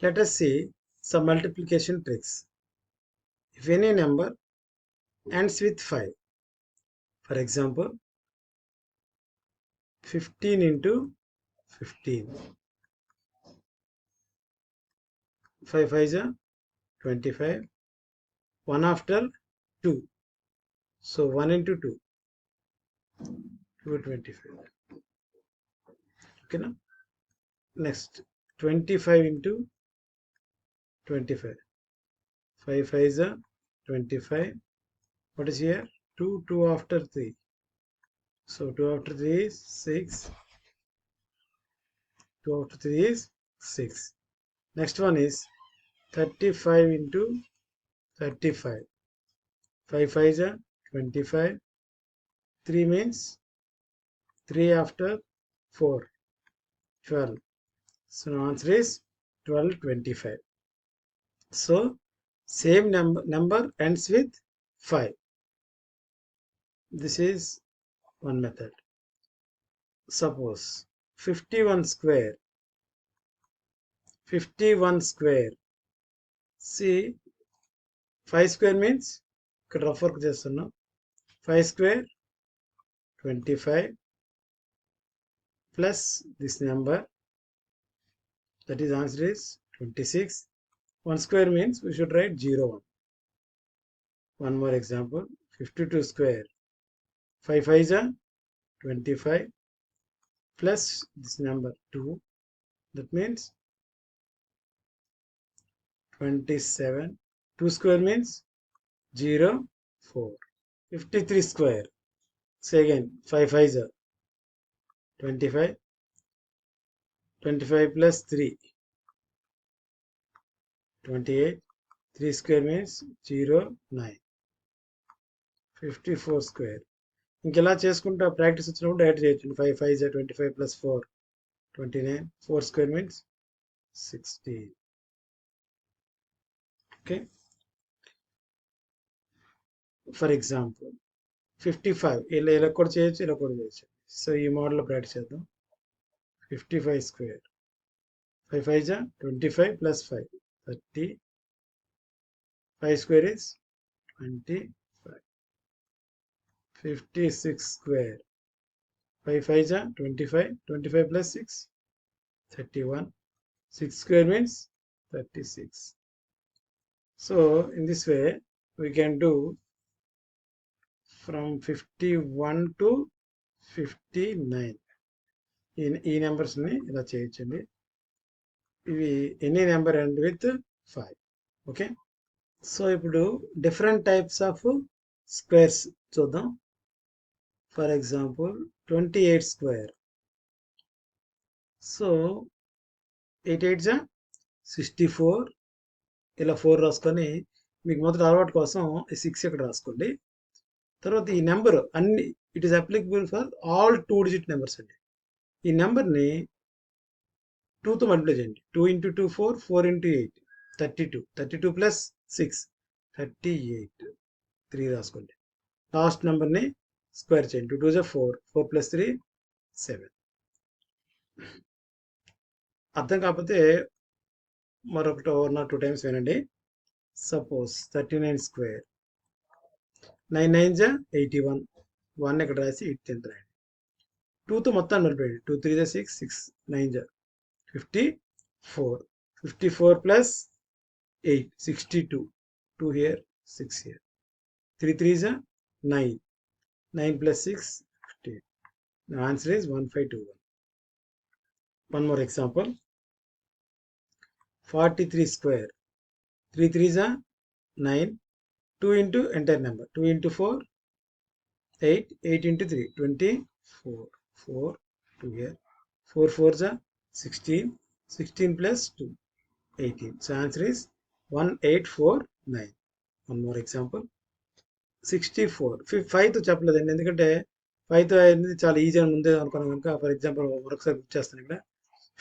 Let us see some multiplication tricks. If any number ends with 5, for example, 15 into 15, 5 5 is 25, 1 after 2, so 1 into 2, 225. Okay, now next 25 into 25, 5 5 is 25. What is here? 2 2 after 3, so 2 after 3 is 6, 2 after 3 is 6. Next one is 35 into 35, 5 5 is 25, 3 means 3 after 4, 12. So answer is 1225. So same number ends with 5. This is one method. Suppose 51 square. 51 square. See, 5 square means ఇక్కడ rough work చేస్తున్నాం. 5 square 25 plus this number, that is answer is 26. 1 square means we should write 0 1. One more example, 52 square. 5 5 is 25 plus this number 2, that means 27. 2 square means 0 4. 53 square. Say again, 5 5 is 25. 25 plus 3, 28. 3 square means 0 9. 54 square. ఇంకెలా చేసుకుంటా practice వచ్చినప్పుడు direct చేయొచ్చు. 5 5 is 25 plus 4, 29. 4 square means 16. Okay. For example, 55 ఇలా కూడా చేయొచ్చు, ఇలా కూడా చేయొచ్చు. సో ఈ మోడల్లో ప్రాక్టీస్ చేద్దాం. 55 square. 5 5 is 25 plus 5, 30. 5 square is 25. 56 square. 5 5 is 25. 25 plus 6, 31. 6 square means 36. So in this way we can do from 51 to 59. ఈ నెంబర్స్ని ఇలా చేయొచ్చండి. ఇవి any number end with 5. Okay. So ఇప్పుడు డిఫరెంట్ టైప్స్ ఆఫ్ స్క్వేర్స్ చూద్దాం. For example 28 square. So 8 8 is 64. ఇలా 4 రాసుకొని మీకు మొదటి అలవాటు కోసం 6 ఇక్కడ రాసుకోండి. తర్వాత ఈ నెంబర్ అన్ని it is applicable for all 2 digit numbers అండి. ఈ నెంబర్ని 2తో మల్టిప్లై చేయండి. 2 into 2 4, 4 into 8 32. 32 plus 6 38. 3 రాసుకోండి. లాస్ట్ నెంబర్ని స్క్వేర్ చేయండి. 2 2 is 4, 4 plus 3 7. అర్థం కాకపోతే మరొకటి 1 or 2 times వినండి. Suppose 39 square. 9 9 is 81. 1 ఇక్కడ రాసి 8 10 రాయండి. 2తో మొత్తాన్ని multiply 2 3 is 6, 6 9 is 54. 54 plus 8 62. 2 here, 6 here. 3 3 is 9. 9 plus 6 15. The answer is 1521. One more example. 43 square. 3 3 is 9. 2 into entire number. 2 into 4 8. 8 into 3 24. 4 2 here. 4 4 is 16. 16 plus 2 18. So answer is 1849. One more example. 64. 5తో చెప్పలేదండి, ఎందుకంటే 5తో అనేది చాలా easy అని ముందే అనుకున్నాం కనుక. For example మరొకసారి గుర్తు చేస్తాను. ఇక్కడ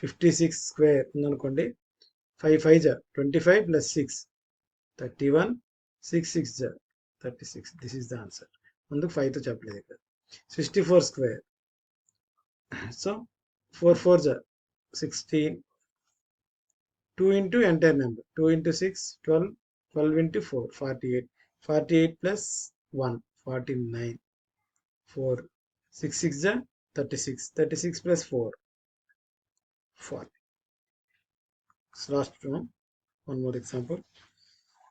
56 స్క్వేర్ ఉందనుకోండి. 5 5 is 25 plus 6 31. 6 6 is 36. This is the answer. అందుకు 5తో చెప్పలేదు ఇక్కడ. 64 square. So 4 4 is 16. 2 into entire number. 2 into 6, 12. 12 into 4, 48. 48 plus 1, 49. 4. 6 6 is 36. 36 plus 4, 40. So last one. One more example.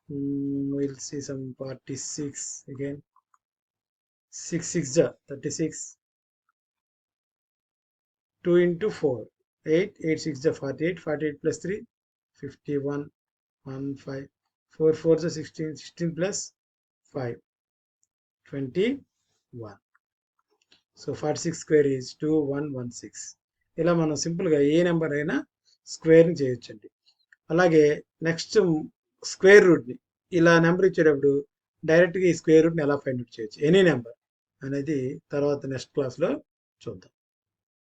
We'll see some 46 again. 6 6 is 36. 2 into 4, 8. 8 6 is 48. 48 plus 3, 51. 1 5. 4 4 is 16. 16 plus 5, 21. So 46 square is 2116. ఇలా మనం సింపుల్గా ఏ number అయినా స్క్వేర్ని చేయొచ్చండి. అలాగే next square రూట్ని ఇలా number ఇచ్చేటప్పుడు డైరెక్ట్గా ఈ స్క్వేర్ రూట్ని ఎలా ఫైండ్ అవుట్ చేయొచ్చు ఎనీ నెంబర్ అనేది తర్వాత నెక్స్ట్ క్లాస్లో చూద్దాం.